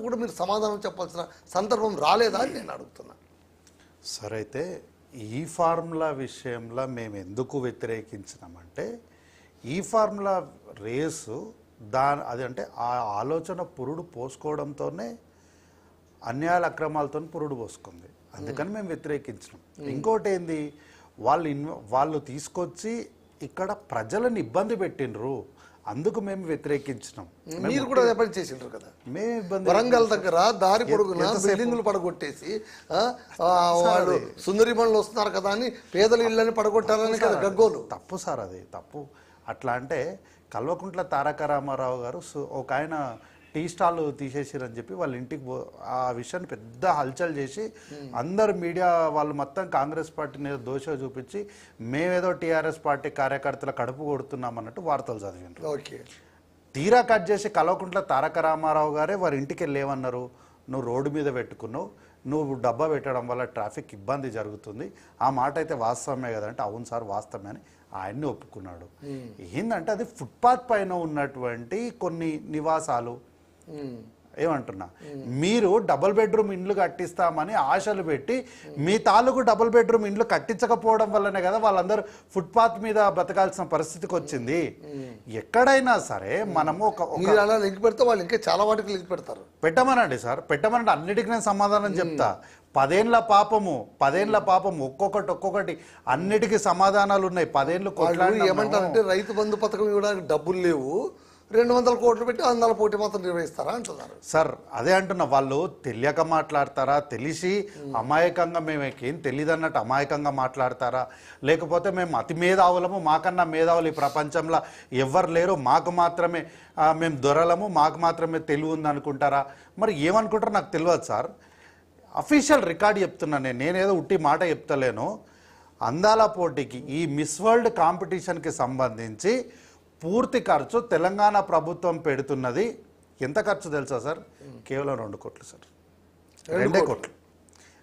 కూడా మీరు సమాధానం చెప్పాల్సిన సందర్భం రాలేదా అని నేను అడుగుతున్నా. సరే, అయితే ఈ ఫార్ములా విషయంలో మేము ఎందుకు వ్యతిరేకించినామంటే ఈ ఫార్ములా రేసు అది అంటే ఆ ఆలోచన పురుడు పోసుకోవడంతోనే అన్యాయాల అక్రమాలతో పురుడు పోసుకుంది. అందుకని మేము వ్యతిరేకించినాం. ఇంకోటి ఏంది, వాళ్ళు తీసుకొచ్చి ఇక్కడ ప్రజలను ఇబ్బంది పెట్టినరు, అందుకు మేము వ్యతిరేకించినాం. మీరు కూడా అదే పని చేసిండ్రు కదా. మేము ఇబ్బంది వరంగల్ దగ్గర దారి పొడుగున బిల్డింగులు పడగొట్టేసి వాళ్ళు సుందరి బండ్లు వస్తున్నారు కదా అని పేదల ఇళ్ళని పడగొట్టారని కదా గగ్గోలు. తప్పు సార్, అది తప్పు. అట్లా అంటే కల్వకుంట్ల తారక రామారావు గారు ఒక ఆయన టీ స్టాల్ తీసేసిరని చెప్పి వాళ్ళ ఇంటికి ఆ విషయాన్ని పెద్ద హల్చల్ చేసి అందరు మీడియా వాళ్ళు మొత్తం కాంగ్రెస్ పార్టీని దోష చూపించి మేమేదో టీఆర్ఎస్ పార్టీ కార్యకర్తల కడుపు కొడుతున్నాం అన్నట్టు వార్తలు చదివినారు. ఓకే, తీరా కట్ చేసి కల్వకుంట్ల తారక రామారావు గారే వారి ఇంటికి వెళ్ళేమన్నారు, నువ్వు రోడ్డు మీద పెట్టుకున్నావు, నువ్వు డబ్బా పెట్టడం వల్ల ట్రాఫిక్ ఇబ్బంది జరుగుతుంది, ఆ మాట అయితే వాస్తవమే కదంటే అవును సార్ వాస్తవమే అని ఆయన్ని ఒప్పుకున్నాడు. ఏంటంటే అది ఫుట్పాత్ పైన ఉన్నటువంటి కొన్ని నివాసాలు, ఏమంటున్నా, మీరు డబుల్ బెడ్రూమ్ ఇండ్లు కట్టిస్తామని ఆశలు పెట్టి మీ తాలూకు డబుల్ బెడ్రూమ్ ఇండ్లు కట్టించకపోవడం వల్లనే కదా వాళ్ళందరూ ఫుట్పాత్ మీద బతకాల్సిన పరిస్థితికి వచ్చింది. ఎక్కడైనా సరే మనము అలా లింక్ పెడితే వాళ్ళు ఇంకా చాలా వాటికి లింక్ పెడతారు. పెట్టమనండి సార్, పెట్టమనండి, అన్నిటికీ నేను సమాధానం చెప్తా. 10 ఏళ్ల పాపము ఒక్కొక్కటి అన్నిటికీ సమాధానాలు ఉన్నాయి. 10 ఏళ్ళు ఏమంటారంటే రైతు బంధు పథకం ఇవ్వడానికి డబ్బులు లేవు, 200 కోట్లు పెట్టి అందాల పోటీ మాత్రం నిర్వహిస్తారా అంటున్నారు. సార్ అదే అంటున్నా, వాళ్ళు తెలియక మాట్లాడతారా, తెలిసి అమాయకంగా మేమేం తెలియదు అన్నట్టు అమాయకంగా మాట్లాడతారా, లేకపోతే మేము అతి మేధావులము, మాకన్నా మేధావులు ఈ ప్రపంచంలో ఎవ్వరు లేరు, మాకు మాత్రమే మేము దొరలము, మాకు మాత్రమే తెలివి ఉంది అనుకుంటారా? మరి ఏమనుకుంటారో నాకు తెలియదు సార్. అఫీషియల్ రికార్డు చెప్తున్నా, నేనేదో ఉట్టి మాట చెప్తలేను. అందాల పోటీకి ఈ మిస్ వరల్డ్ కాంపిటీషన్కి సంబంధించి పూర్తి ఖర్చు తెలంగాణ ప్రభుత్వం పెడుతున్నది. ఎంత ఖర్చు తెలుసా సార్? కేవలం 2 కోట్లు సార్. 2 కోట్లు.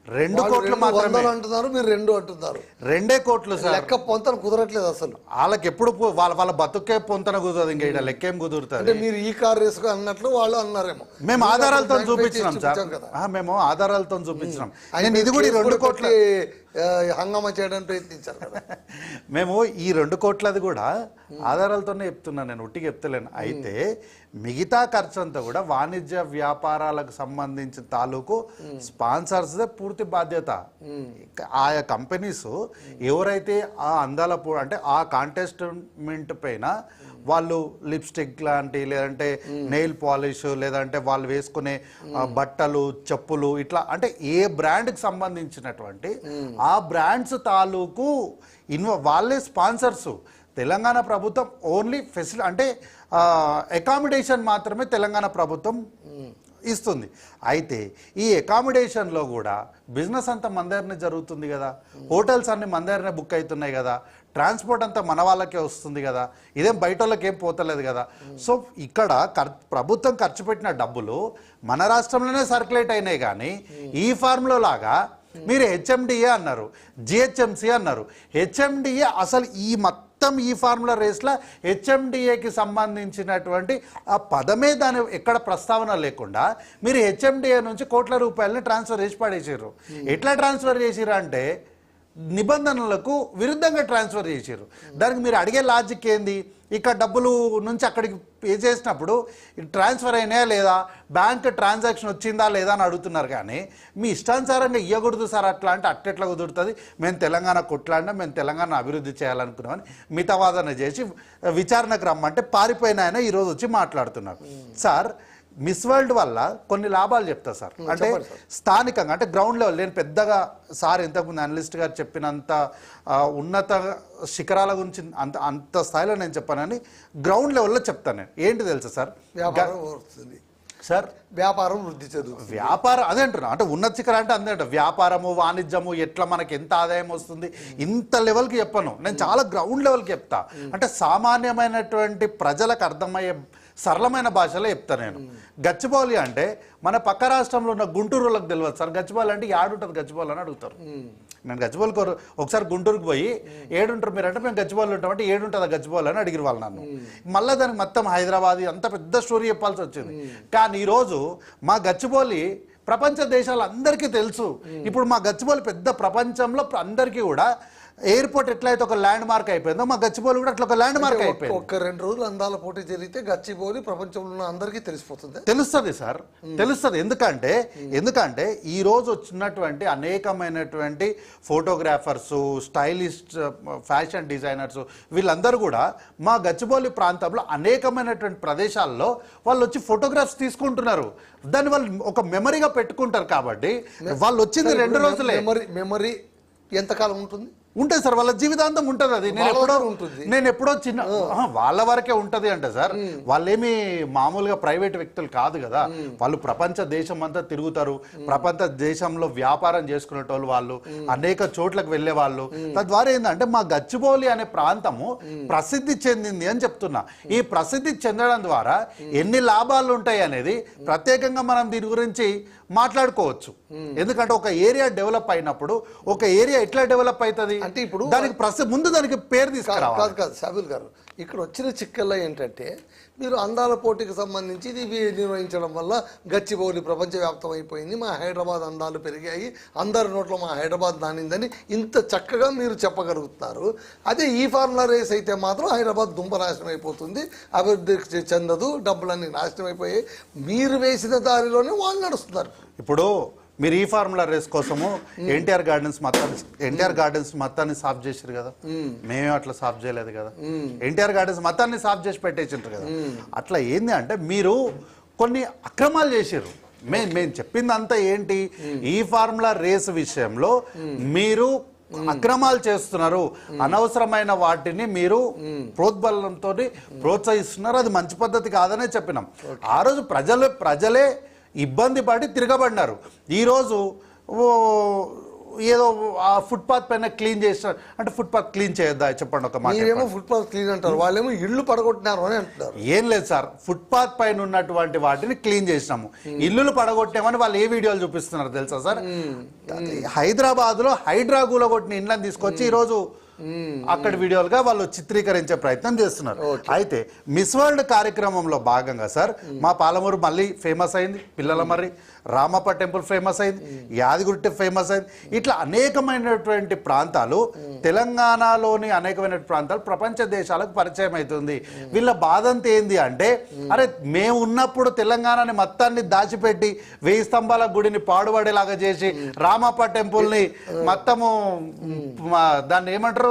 2 కోట్లు మాత్రమే అంటున్నారు, మీరు 2 అంటున్నారు. 2 కోట్లు సార్. లెక్క పొంతన కుదరట్లేదు అసలు. వాళ్ళకి ఎప్పుడు వాళ్ళ బతుకే పొంతన కుదరదు, ఇంకా ఇక్కడ లెక్కేం కుదురుతుంది. అంటే మీరు ఈ కార్ రేసుకు అన్నట్లు వాళ్ళు అన్నారేమో. మేము ఆధారాలతో చూపించినాం సార్, మేము ఆధారాలతో చూపించినాం. ఇది కూడా 2 కోట్ల హంగామా చేయడానికి ప్రయత్నించారు కదా. మేము ఈ 2 కోట్లది కూడా ఆధారాలతోనే చెప్తున్నాను, నేను ఉట్టికి చెప్తలేను. అయితే మిగతా ఖర్చు అంతా కూడా వాణిజ్య వ్యాపారాలకు సంబంధించిన తాలూకు స్పాన్సర్స్దే పూర్తి బాధ్యత. ఆయా కంపెనీస్ ఎవరైతే ఆ అందాల అంటే ఆ కాంటెస్ట్మెంట్ పైన వాళ్ళు లిప్స్టిక్ లాంటి, లేదంటే నెయిల్ పాలిష్, లేదంటే వాళ్ళు వేసుకునే బట్టలు, చెప్పులు, ఇట్లా అంటే ఏ బ్రాండ్కి సంబంధించినటువంటి ఆ బ్రాండ్స్ తాలూకు వాళ్ళే స్పాన్సర్స్. తెలంగాణ ప్రభుత్వం ఓన్లీ ఫెసిలిటీ అంటే అకామిడేషన్ మాత్రమే తెలంగాణ ప్రభుత్వం ఇస్తుంది. అయితే ఈ అకామిడేషన్లో కూడా బిజినెస్ అంతా మన దగ్గరనే జరుగుతుంది కదా, హోటల్స్ అన్ని మన దగ్గరనే బుక్ అవుతున్నాయి కదా, ట్రాన్స్పోర్ట్ అంతా మన వాళ్ళకే వస్తుంది కదా, ఇదేం బయట వాళ్ళకి ఏం పోతలేదు కదా. సో ఇక్కడ ప్రభుత్వం ఖర్చు పెట్టిన డబ్బులు మన రాష్ట్రంలోనే సర్క్యులేట్ అయినాయి. కానీ ఈ ఫార్ములా లాగా మీరు హెచ్ఎండిఏ అన్నారు, జిహెచ్ఎంసి అన్నారు. హెచ్ఎండిఏ అసలు ఈ ఫార్ములా రేస్లో హెచ్ఎండిఏకి సంబంధించినటువంటి ఆ పదమే దాని ఎక్కడ ప్రస్తావన లేకుండా మీరు హెచ్ఎండిఏ నుంచి కోట్ల రూపాయలని ట్రాన్స్ఫర్ చేసి పడేసారు. ఎట్లా ట్రాన్స్ఫర్ చేసిరు అంటే నిబంధనలకు విరుద్ధంగా ట్రాన్స్ఫర్ చేసారు. దానికి మీరు అడిగే లాజిక్ ఏంది? ఇక్కడ డబ్బులు నుంచి అక్కడికి పే చేసినప్పుడు ట్రాన్స్ఫర్ అయినాయా లేదా, బ్యాంక్ ట్రాన్సాక్షన్ వచ్చిందా లేదా అని అడుగుతున్నారు. కానీ మీ ఇష్టానుసారంగా ఇవ్వకూడదు సార్. అట్లా అంటే అట్టెట్లా కుదురుతుంది? మేము తెలంగాణ కొట్లాడినా, మేము తెలంగాణ అభివృద్ధి చేయాలనుకున్నామని మితవాదన చేసి విచారణకు రమ్మంటే పారిపోయిన ఆయన ఈరోజు వచ్చి మాట్లాడుతున్నారు. సార్ మిస్ వరల్డ్ వల్ల కొన్ని లాభాలు చెప్తా సార్. అంటే స్థానికంగా అంటే గ్రౌండ్ లెవెల్, నేను పెద్దగా సార్ ఇంతకుముందు అనలిస్ట్ గారు చెప్పినంత ఉన్నత శిఖరాల గురించి అంత స్థాయిలో నేను చెప్పానని గ్రౌండ్ లెవెల్లో చెప్తాను నేను. ఏంటి తెలుసా సార్? సార్ వ్యాపారం వృద్ధి చెందుతుంది. వ్యాపారం అదే అంటున్నా, అంటే ఉన్నత శిఖరం అంటే అంతే, వ్యాపారము, వాణిజ్యము, ఎట్లా మనకి ఎంత ఆదాయం వస్తుంది, ఇంత లెవెల్కి చెప్పను నేను, చాలా గ్రౌండ్ లెవెల్కి చెప్తా. అంటే సామాన్యమైనటువంటి ప్రజలకు అర్థమయ్యే సరళమైన భాషలో చెప్తా నేను. గచ్చిబౌలి అంటే మన పక్క రాష్ట్రంలో ఉన్న గుంటూరులకు తెలియదు సార్. గచ్చిబౌలి అంటే ఏడుంటుంది గచ్చిబౌలి అని అడుగుతారు. నేను గచ్చిబౌలి ఒకసారి గుంటూరుకు పోయి ఏడుంటారు మీరు అంటే మేము గచ్చిబౌలి ఉంటాం అంటే ఏడుంటుందా గచ్చిబౌలి అని అడిగిన వాళ్ళు నన్ను. మళ్ళీ దానికి మొత్తం హైదరాబాద్ అంత పెద్ద స్టోరీ చెప్పాల్సి వచ్చింది. కానీ ఈరోజు మా గచ్చిబౌలి ప్రపంచ దేశాలందరికీ తెలుసు. ఇప్పుడు మా గచ్చిబౌలి పెద్ద ప్రపంచంలో అందరికీ కూడా ఎయిర్పోర్ట్ ఎట్లయితే ఒక ల్యాండ్ మార్క్ అయిపోయిందో మా గచ్చిబౌలి కూడా అట్లా ఒక ల్యాండ్ మార్క్ అయిపోయింది. ఒక్క 2 రోజులు అందాల పోటీ జరిగితే గచ్చిబౌలి ప్రపంచంలో ఉన్న అందరికీ తెలిసిపోతుంది. తెలుస్తుంది సార్, తెలుస్తుంది. ఎందుకంటే ఈ రోజు వచ్చినటువంటి అనేకమైనటువంటి ఫోటోగ్రాఫర్స్, స్టైలిస్ట్, ఫ్యాషన్ డిజైనర్స్ వీళ్ళందరూ కూడా మా గచ్చిబౌలి ప్రాంతంలో అనేకమైనటువంటి ప్రదేశాల్లో వాళ్ళు వచ్చి ఫోటోగ్రాఫ్స్ తీసుకుంటున్నారు. దాన్ని వాళ్ళు ఒక మెమరీగా పెట్టుకుంటారు. కాబట్టి వాళ్ళు వచ్చింది 2 రోజులే. మెమరీ ఎంతకాలం ఉంటుంది? ఉంటుంది సార్, వాళ్ళ జీవితాంతం ఉంటుంది. అది నేను ఎప్పుడో చిన్న వాళ్ళ వరకే ఉంటుంది అంటే సార్, వాళ్ళేమి మామూలుగా ప్రైవేట్ వ్యక్తులు కాదు కదా. వాళ్ళు ప్రపంచ దేశం అంతా తిరుగుతారు. ప్రపంచ దేశంలో వ్యాపారం చేసుకునేటోళ్ళు వాళ్ళు, అనేక చోట్లకు వెళ్ళే వాళ్ళు. తద్వారా ఏంటంటే మా గచ్చిబౌలి అనే ప్రాంతము ప్రసిద్ధి చెందింది అని చెప్తున్నా. ఈ ప్రసిద్ధి చెందడం ద్వారా ఎన్ని లాభాలు ఉంటాయి అనేది ప్రత్యేకంగా మనం దీని గురించి మాట్లాడుకోవచ్చు. ఎందుకంటే ఒక ఏరియా డెవలప్ అయినప్పుడు ఒక ఏరియా ఎట్లా డెవలప్ అవుతుంది అంటే ఇప్పుడు దానికి ముందు దానికి పేరు తీసుకురావాలి. కాదు షాబిల్ గారు, ఇక్కడ వచ్చిన చిక్కల్లో ఏంటంటే మీరు అందాల పోటీకి సంబంధించి ఇది నిర్వహించడం వల్ల గచ్చిబౌలి ప్రపంచవ్యాప్తం అయిపోయింది, మా హైదరాబాద్ అందాలు పెరిగాయి, అందరి నోట్లో మా హైదరాబాద్ నానిందని ఇంత చక్కగా మీరు చెప్పగలుగుతున్నారు. అదే ఈ ఫార్ములా రేస్ అయితే మాత్రం హైదరాబాద్ దుంపనాశనం అయిపోతుంది, అభివృద్ధి చెందదు, డబ్బులన్నీ నాశనం అయిపోయాయి. మీరు వేసిన దారిలోనే వాళ్ళు నడుస్తున్నారు. ఇప్పుడు మీరు ఈ ఫార్ములా రేస్ కోసము ఎన్టీఆర్ గార్డెన్స్ మొత్తాన్ని సాఫ్ చేసారు కదా. మేమే అట్లా సాఫ్ చేయలేదు కదా. ఎన్టీఆర్ గార్డెన్స్ మొత్తాన్ని సాఫ్ చేసి పెట్టేసింటారు కదా. అట్లా ఏంది అంటే మీరు కొన్ని అక్రమాలు చేసారు. మేము చెప్పింది అంతా ఏంటి, ఈ ఫార్ములా రేస్ విషయంలో మీరు అక్రమాలు చేస్తున్నారు, అనవసరమైన వాటిని మీరు ప్రోద్బలంతో ప్రోత్సహిస్తున్నారు. అది మంచి పద్ధతి కాదనే చెప్పినాం. ఆ రోజు ప్రజలే ఇబ్బంది పడి తిరగబడినారు. ఈరోజు ఏదో ఆ ఫుట్పాత్ పైన క్లీన్ చేస్తారు అంటే ఫుట్పాత్ క్లీన్ చేయొద్దా చెప్పండి ఒక మాట. మీరేమో ఫుట్పాత్ క్లీన్ అంటారు, వాళ్ళేమో ఇల్లు పడగొట్టినారు అని అంటున్నారు. ఏం లేదు సార్, ఫుట్పాత్ పైన ఉన్నటువంటి వాటిని క్లీన్ చేసినాము, ఇల్లులు పడగొట్టామని వాళ్ళు ఏ వీడియోలు చూపిస్తున్నారు తెలుసా సార్. హైదరాబాద్ లో హైడ్రా కూలగొట్టిన ఇండ్లను తీసుకొచ్చి ఈరోజు అక్కడ వీడియోలుగా వాళ్ళు చిత్రీకరించే ప్రయత్నం చేస్తున్నారు. అయితే మిస్ వరల్డ్ కార్యక్రమంలో భాగంగా సార్ మా పాలమూరు మళ్ళీ ఫేమస్ అయింది, పిల్లల మర్రి రామప్ప టెంపుల్ ఫేమస్ అయింది, యాదగిరి ఫేమస్ అయింది. ఇట్లా అనేకమైనటువంటి ప్రాంతాలు, తెలంగాణలోని అనేకమైన ప్రాంతాలు ప్రపంచ దేశాలకు పరిచయం అవుతుంది. వీళ్ళ బాధ అంతా ఏంది అంటే, అరే మేము ఉన్నప్పుడు తెలంగాణని మొత్తాన్ని దాచిపెట్టి 1000 స్తంభాల గుడిని పాడుబడేలాగా చేసి రామప్ప టెంపుల్ని మొత్తము దాన్ని ఏమంటారు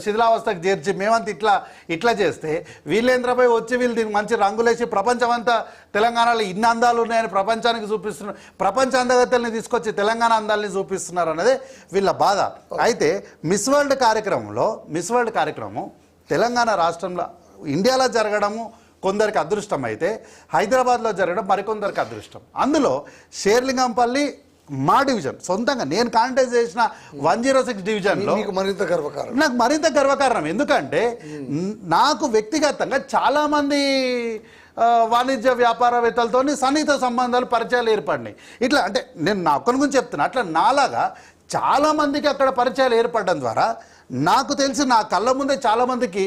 శిథిలావస్థకు చేర్చి మేమంతా ఇట్లా చేస్తే వీళ్ళేంద్రపై వచ్చి వీళ్ళు దీనికి మంచి రంగులేసి ప్రపంచం అంతా తెలంగాణలో ఇన్ని అందాలు ఉన్నాయని ప్రపంచానికి చూపిస్తున్నారు. ప్రపంచ అందగత్తెల్ని తీసుకొచ్చి తెలంగాణ అందాలని చూపిస్తున్నారు అన్నదే వీళ్ళ బాధ. అయితే మిస్ వరల్డ్ కార్యక్రమం తెలంగాణ రాష్ట్రంలో ఇండియాలో జరగడము కొందరికి అదృష్టం అయితే హైదరాబాద్లో జరగడం మరికొందరికి అదృష్టం. అందులో షేర్లింగంపల్లి మా డివిజన్ సొంతంగా నేను కాంటెస్ట్ చేసిన 106 డివిజన్లో నాకు మరింత గర్వకారణం. ఎందుకంటే నాకు వ్యక్తిగతంగా చాలామంది వాణిజ్య వ్యాపారవేత్తలతో సన్నిహిత సంబంధాలు పరిచయాలు ఏర్పడినాయి. ఇట్లా అంటే నేను నా ఒక్కరి గురించి చెప్తున్నా, అట్లా నాలాగా చాలామందికి అక్కడ పరిచయాలు ఏర్పడడం ద్వారా నాకు తెలిసి నా కళ్ళ ముందే చాలామందికి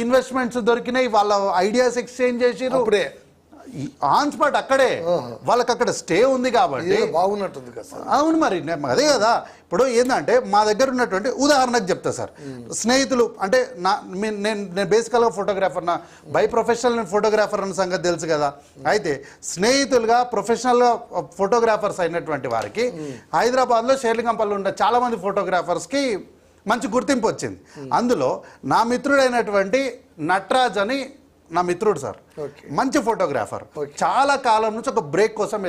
ఇన్వెస్ట్మెంట్స్ దొరికినాయి. వాళ్ళ ఐడియాస్ ఎక్స్చేంజ్ చేసిరు ఆన్ స్పాట్. అక్కడే వాళ్ళకి అక్కడ స్టే ఉంది కాబట్టి బాగున్నట్టుంది కదా. అవును, మరి అదే కదా. ఇప్పుడు ఏంటంటే మా దగ్గర ఉన్నటువంటి ఉదాహరణకు చెప్తా సార్, స్నేహితులు అంటే నేను బేసికల్గా ఫోటోగ్రాఫర్, నా బై ప్రొఫెషనల్ ఫోటోగ్రాఫర్ అన్న సంగతి తెలుసు కదా. అయితే స్నేహితులుగా ప్రొఫెషనల్గా ఫోటోగ్రాఫర్స్ అయినటువంటి వారికి హైదరాబాద్లో షేర్లింగంపల్లి ఉన్న చాలామంది ఫోటోగ్రాఫర్స్కి మంచి గుర్తింపు వచ్చింది. అందులో నా మిత్రుడైనటువంటి నటరాజ్ అని నా మిత్రుడు సార్, మంచి ఫోటోగ్రాఫర్, చాలా కాలం నుంచి ఒక బ్రేక్ కోసం